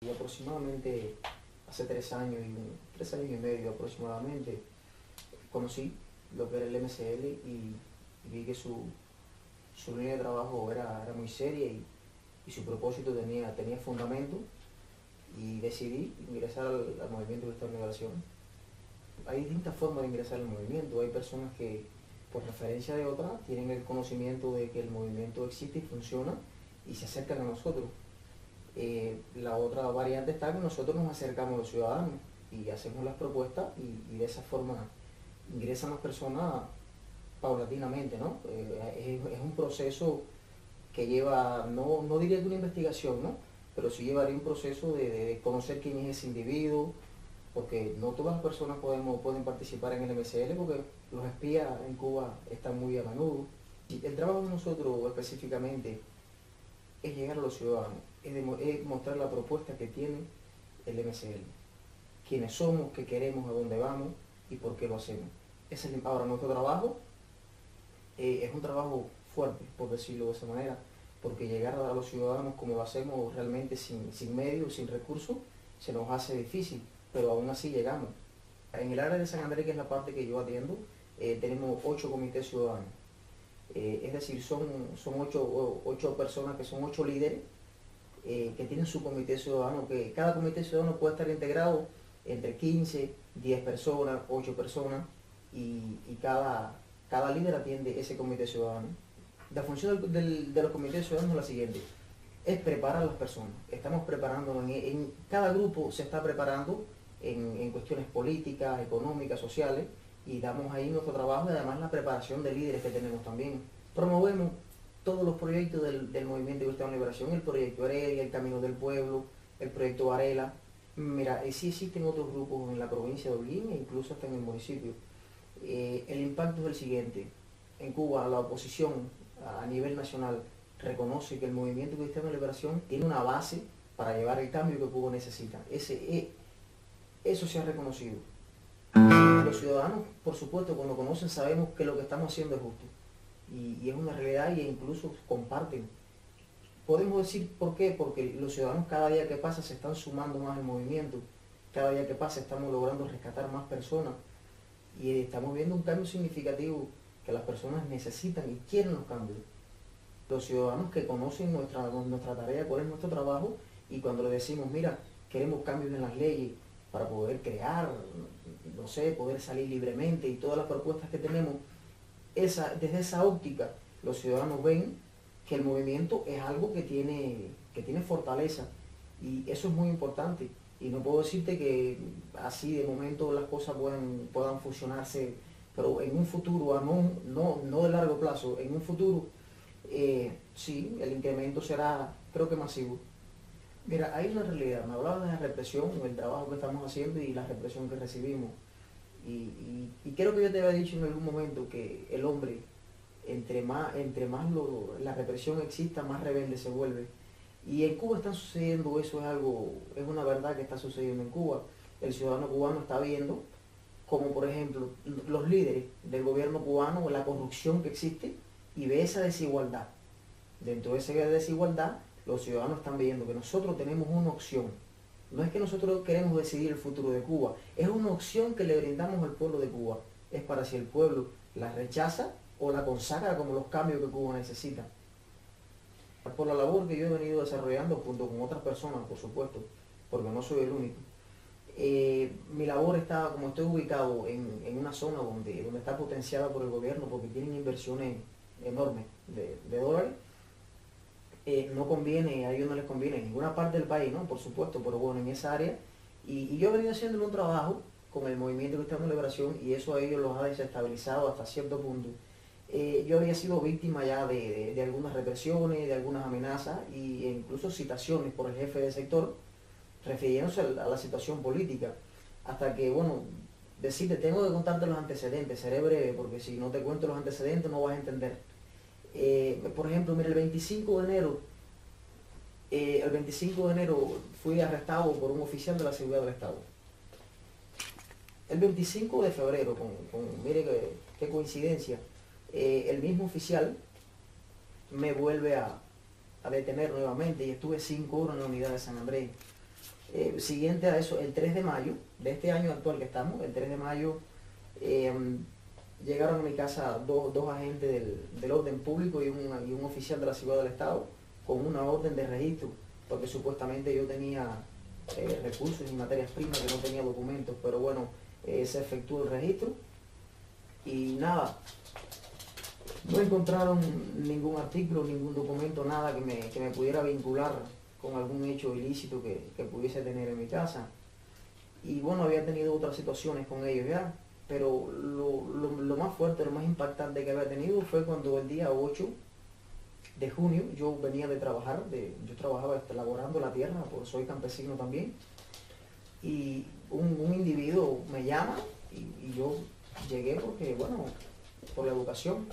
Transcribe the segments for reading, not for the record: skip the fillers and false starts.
Y aproximadamente hace 3 años y medio aproximadamente, conocí lo que era el MCL y vi que su línea de trabajo era muy seria y su propósito tenía fundamento, y decidí ingresar al movimiento Cristiano de Liberación. Hay distintas formas de ingresar al movimiento. Hay personas que, por referencia de otras, tienen el conocimiento de que el movimiento existe y funciona y se acercan a nosotros. La otra variante está que nosotros nos acercamos a los ciudadanos y hacemos las propuestas y de esa forma ingresan las personas paulatinamente, ¿no? Es un proceso que lleva, no diría que una investigación, ¿no? Pero sí llevaría un proceso de conocer quién es ese individuo, porque no todas las personas pueden participar en el MCL, porque los espías en Cuba están muy a menudo. Y el trabajo de nosotros específicamente es llegar a los ciudadanos, es mostrar la propuesta que tiene el MCL, quiénes somos, qué queremos, a dónde vamos y por qué lo hacemos. Ahora, nuestro trabajo es un trabajo fuerte, por decirlo de esa manera, porque llegar a los ciudadanos como lo hacemos realmente sin medios, sin recursos, se nos hace difícil, pero aún así llegamos. En el área de San Andrés, que es la parte que yo atiendo, tenemos 8 comités ciudadanos. Es decir, son 8 personas que son 8 líderes que tienen su comité ciudadano, que cada comité ciudadano puede estar integrado entre 15, 10 personas, 8 personas, y cada líder atiende ese comité ciudadano. La función de los comités ciudadanos es la siguiente: es preparar a las personas. Estamos preparándonos, en cada grupo se está preparando en cuestiones políticas, económicas, sociales, y damos ahí nuestro trabajo y además la preparación de líderes que tenemos también. Promovemos todos los proyectos del Movimiento Cristiano de Liberación, el proyecto Heredia, el Camino del Pueblo, el proyecto Varela. Mira, sí existen otros grupos en la provincia de Holguín e incluso hasta en el municipio. El impacto es el siguiente: en Cuba la oposición a nivel nacional reconoce que el Movimiento Cristiano de Liberación tiene una base para llevar el cambio que Cuba necesita. Eso se ha reconocido. Los ciudadanos, por supuesto, cuando conocen, sabemos que lo que estamos haciendo es justo. Y es una realidad, y incluso comparten. Podemos decir por qué, porque los ciudadanos cada día que pasa se están sumando más al movimiento, cada día que pasa estamos logrando rescatar más personas, y estamos viendo un cambio significativo que las personas necesitan y quieren los cambios. Los ciudadanos que conocen nuestra tarea, cuál es nuestro trabajo, y cuando le decimos, mira, queremos cambios en las leyes para poder crear, no sé, poder salir libremente y todas las propuestas que tenemos, desde esa óptica los ciudadanos ven que el movimiento es algo que tiene fortaleza, y eso es muy importante. Y no puedo decirte que así de momento las cosas puedan fusionarse, pero en un futuro, no de largo plazo, en un futuro, sí, el incremento será, creo que masivo. Mira, hay una realidad. Me hablaba de la represión, el trabajo que estamos haciendo y la represión que recibimos. Y creo que yo te había dicho en algún momento que el hombre, entre más la represión exista, más rebelde se vuelve. Y en Cuba está sucediendo eso, es una verdad que está sucediendo en Cuba. El ciudadano cubano está viendo como, por ejemplo, los líderes del gobierno cubano, la corrupción que existe, y ve esa desigualdad. Dentro de esa desigualdad, los ciudadanos están viendo que nosotros tenemos una opción. No es que nosotros queremos decidir el futuro de Cuba, es una opción que le brindamos al pueblo de Cuba. Es para si el pueblo la rechaza o la consagra como los cambios que Cuba necesita. Por la labor que yo he venido desarrollando junto con otras personas, por supuesto, porque no soy el único. Mi labor está, como estoy ubicado en una zona donde está potenciada por el gobierno, porque tienen inversiones enormes de dólares. No conviene, a ellos no les conviene en ninguna parte del país, ¿no? Por supuesto, pero bueno, en esa área. Y yo he venido haciendo un trabajo con el Movimiento Cristiano de Liberación, y eso a ellos los ha desestabilizado hasta cierto punto. Yo había sido víctima ya de algunas represiones, de algunas amenazas e incluso citaciones por el jefe del sector refiriéndose a la situación política. Hasta que, bueno, decirte, tengo que contarte los antecedentes, seré breve, porque si no te cuento los antecedentes no vas a entender. Por ejemplo, mira, el 25 de enero fui arrestado por un oficial de la seguridad del Estado. El 25 de febrero, mire qué coincidencia, el mismo oficial me vuelve a detener nuevamente, y estuve 5 horas en la unidad de San Andrés. Siguiente a eso, el 3 de mayo de este año actual que estamos, el 3 de mayo, llegaron a mi casa dos agentes del orden público y un oficial de la Seguridad del Estado con una orden de registro, porque supuestamente yo tenía recursos y materias primas, que no tenía documentos, pero bueno, se efectuó el registro y nada, no encontraron ningún artículo, ningún documento, nada que me pudiera vincular con algún hecho ilícito que pudiese tener en mi casa. Y bueno, había tenido otras situaciones con ellos ya, pero lo más fuerte, lo más impactante que había tenido fue cuando el día 8 de junio yo venía de trabajar, yo trabajaba laborando la tierra, porque soy campesino también, y un individuo me llama y yo llegué porque, bueno, por la educación,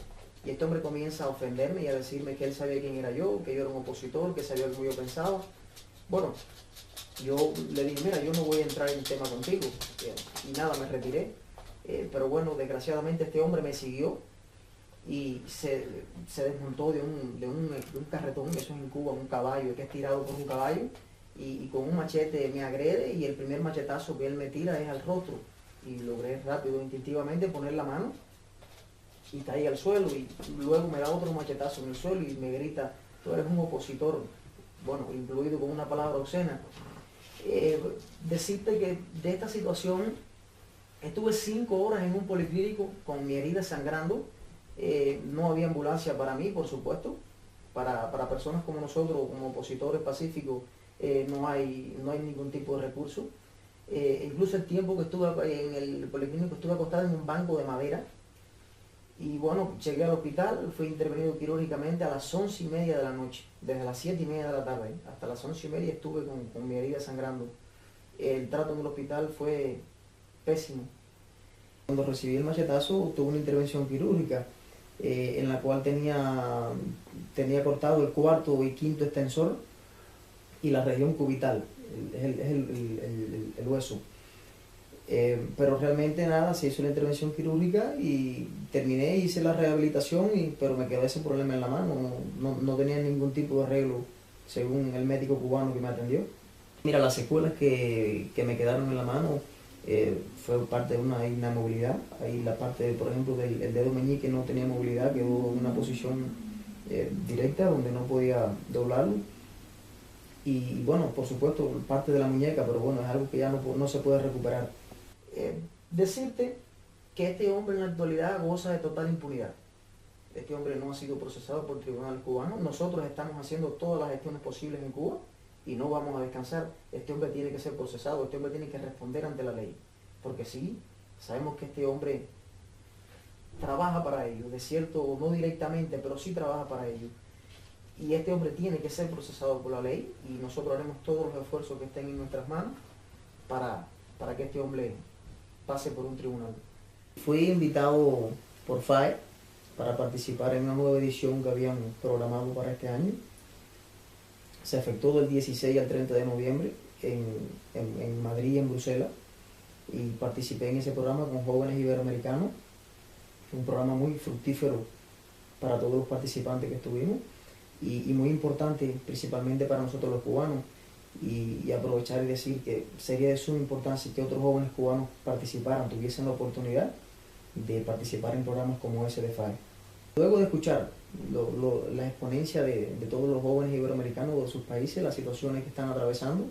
y este hombre comienza a ofenderme y a decirme que él sabía quién era yo, que yo era un opositor, que sabía cómo yo pensaba. Bueno, yo le dije, mira, yo no voy a entrar en tema contigo, y nada, me retiré. Pero bueno, desgraciadamente este hombre me siguió y se desmontó de un carretón, eso es en Cuba, un caballo, que es tirado por un caballo, y con un machete me agrede, y el primer machetazo que él me tira es al rostro, y logré rápido, instintivamente poner la mano y caí al suelo, y luego me da otro machetazo en el suelo y me grita, tú eres un opositor, bueno, incluido con una palabra obscena. Decirte que de esta situación estuve 5 horas en un policlínico con mi herida sangrando. No había ambulancia para mí, por supuesto. Para personas como nosotros, como opositores pacíficos, no hay ningún tipo de recurso. Incluso el tiempo que estuve en el policlínico, estuve acostado en un banco de madera. Y bueno, llegué al hospital, fui intervenido quirúrgicamente a las 11:30 de la noche. Desde las 7:30 de la tarde hasta las 11:30 estuve con mi herida sangrando. El trato en el hospital fue pésimo. Cuando recibí el machetazo tuve una intervención quirúrgica en la cual tenía cortado el 4º y 5º extensor y la región cubital, es el hueso. Pero realmente nada, se hizo la intervención quirúrgica y terminé, hice la rehabilitación, pero me quedó ese problema en la mano, no tenía ningún tipo de arreglo según el médico cubano que me atendió. Mira, las secuelas que me quedaron en la mano fue parte de una inamovilidad. Ahí la parte, por ejemplo, del dedo meñique no tenía movilidad, quedó en una posición directa donde no podía doblarlo. Y bueno, por supuesto, parte de la muñeca, pero bueno, es algo que ya no se puede recuperar. Decirte que este hombre en la actualidad goza de total impunidad. Este hombre no ha sido procesado por el tribunal cubano. Nosotros estamos haciendo todas las gestiones posibles en Cuba y no vamos a descansar. Este hombre tiene que ser procesado, este hombre tiene que responder ante la ley. Porque sí, sabemos que este hombre trabaja para ello, de cierto, no directamente, pero sí trabaja para ello. Y este hombre tiene que ser procesado por la ley y nosotros haremos todos los esfuerzos que estén en nuestras manos para que este hombre pase por un tribunal. Fui invitado por FAE para participar en una nueva edición que habían programado para este año. Se efectuó del 16 al 30 de noviembre en Madrid y en Bruselas, y participé en ese programa con jóvenes iberoamericanos. Un programa muy fructífero para todos los participantes que estuvimos y muy importante principalmente para nosotros los cubanos, y aprovechar y decir que sería de suma importancia que otros jóvenes cubanos participaran, tuviesen la oportunidad de participar en programas como ese de FAE. Luego de escuchar la exponencia de todos los jóvenes iberoamericanos de sus países, las situaciones que están atravesando,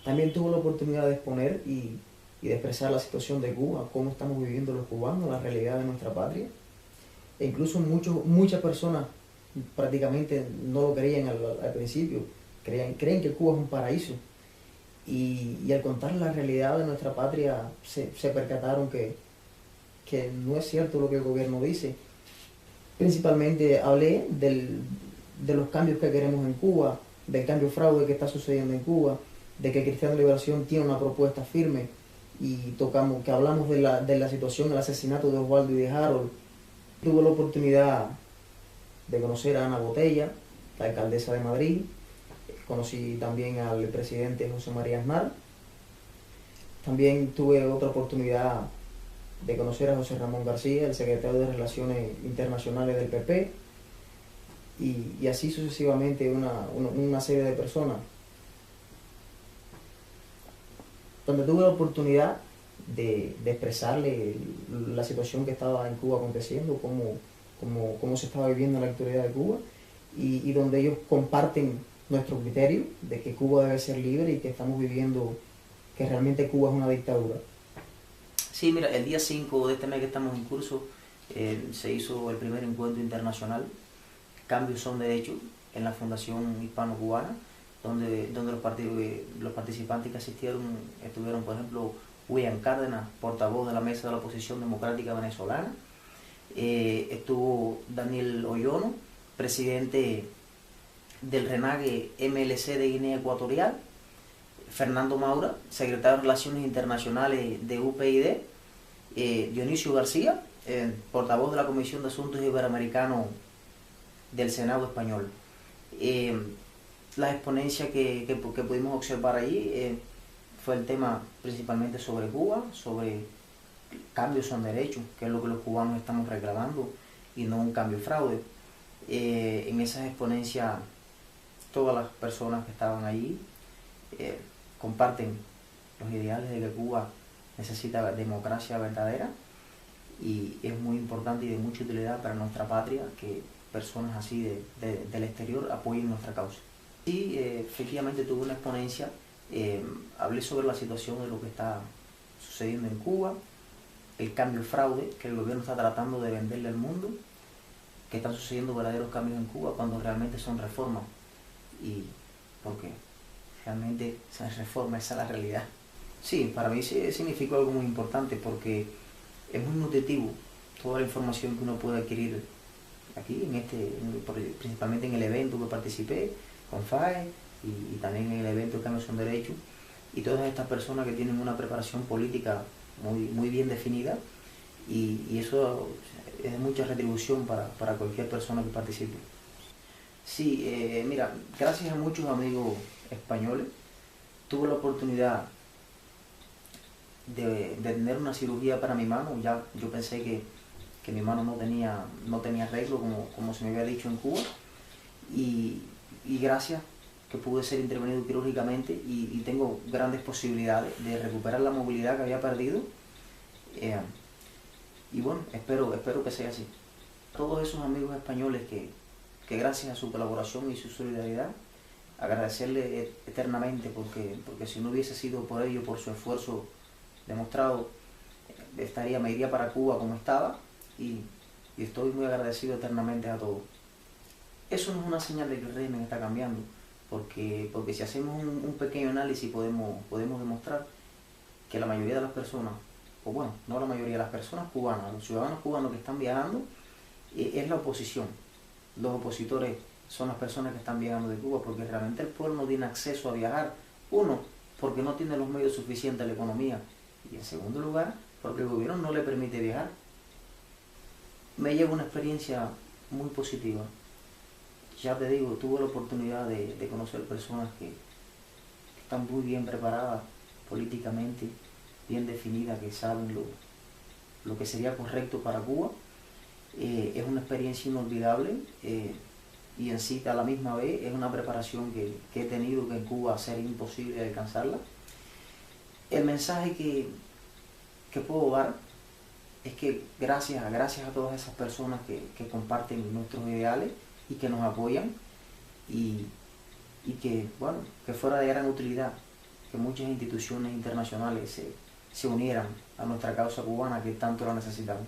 también tuve la oportunidad de exponer y de expresar la situación de Cuba, cómo estamos viviendo los cubanos, la realidad de nuestra patria. E incluso muchas personas prácticamente no lo creían al principio, creen que Cuba es un paraíso. Y al contar la realidad de nuestra patria se percataron que no es cierto lo que el gobierno dice. Principalmente hablé de los cambios que queremos en Cuba, del cambio fraude que está sucediendo en Cuba, de que Cristiano Liberación tiene una propuesta firme, y hablamos de la situación del asesinato de Osvaldo y de Harold. Tuve la oportunidad de conocer a Ana Botella, la alcaldesa de Madrid. Conocí también al presidente José María Aznar. También tuve otra oportunidad de conocer a José Ramón García, el secretario de Relaciones Internacionales del PP, y así sucesivamente una serie de personas. donde tuve la oportunidad de expresarle la situación que estaba en Cuba aconteciendo, cómo se estaba viviendo la actualidad de Cuba, y donde ellos comparten nuestro criterio de que Cuba debe ser libre y que estamos viviendo, que realmente Cuba es una dictadura. Sí, mira, el día 5 de este mes que estamos en curso se hizo el primer encuentro internacional, Cambios son Derechos, en la Fundación Hispano-Cubana, donde los participantes que asistieron estuvieron, por ejemplo, William Cárdenas, portavoz de la Mesa de la Oposición Democrática Venezolana, estuvo Daniel Oyono, presidente del RENAGE MLC de Guinea Ecuatorial, Fernando Maura, secretario de Relaciones Internacionales de UPyD, Dionisio García, portavoz de la Comisión de Asuntos Iberoamericanos del Senado Español. La exponencia que pudimos observar allí fue el tema principalmente sobre Cuba, sobre cambios son derechos, que es lo que los cubanos estamos reclamando, y no un cambio fraude. En esas exponencias todas las personas que estaban allí comparten los ideales de que Cuba necesita democracia verdadera, y es muy importante y de mucha utilidad para nuestra patria que personas así del exterior apoyen nuestra causa. Sí, efectivamente tuve una exponencia, hablé sobre la situación de lo que está sucediendo en Cuba, el cambio fraude que el gobierno está tratando de venderle al mundo, que están sucediendo verdaderos cambios en Cuba cuando realmente son reformas, y porque realmente esas reformas, esa es la realidad. Sí, para mí sí significó algo muy importante porque es muy nutritivo toda la información que uno puede adquirir aquí, principalmente en el evento que participé con FAE y también en el evento Cambios son Derechos, y todas estas personas que tienen una preparación política muy bien definida, y eso es de mucha retribución para cualquier persona que participe. Sí, mira, gracias a muchos amigos españoles tuve la oportunidad de tener una cirugía para mi mano. Ya yo pensé que mi mano no tenía arreglo como se me había dicho en Cuba, y gracias que pude ser intervenido quirúrgicamente y tengo grandes posibilidades de recuperar la movilidad que había perdido, y bueno, espero que sea así. Todos esos amigos españoles que gracias a su colaboración y su solidaridad, agradecerle eternamente, porque si no hubiese sido por ello, por su esfuerzo demostrado, me iría para Cuba como estaba, y estoy muy agradecido eternamente a todos. Eso no es una señal de que el régimen está cambiando, porque si hacemos un pequeño análisis podemos demostrar que la mayoría de las personas, o bueno, no la mayoría de las personas cubanas, los ciudadanos cubanos que están viajando, es la oposición. Los opositores son las personas que están viajando de Cuba, porque realmente el pueblo no tiene acceso a viajar. Uno, porque no tiene los medios suficientes de la economía, y en segundo lugar, porque el gobierno no le permite viajar. Me llevo una experiencia muy positiva. Ya te digo, tuve la oportunidad de conocer personas que están muy bien preparadas políticamente, bien definidas, que saben lo que sería correcto para Cuba. Es una experiencia inolvidable, y en sí a la misma vez es una preparación que he tenido que en Cuba sería imposible alcanzarla. El mensaje que puedo dar es que gracias a todas esas personas que comparten nuestros ideales y que nos apoyan, y que, bueno, que fuera de gran utilidad que muchas instituciones internacionales se unieran a nuestra causa cubana, que tanto la necesitamos.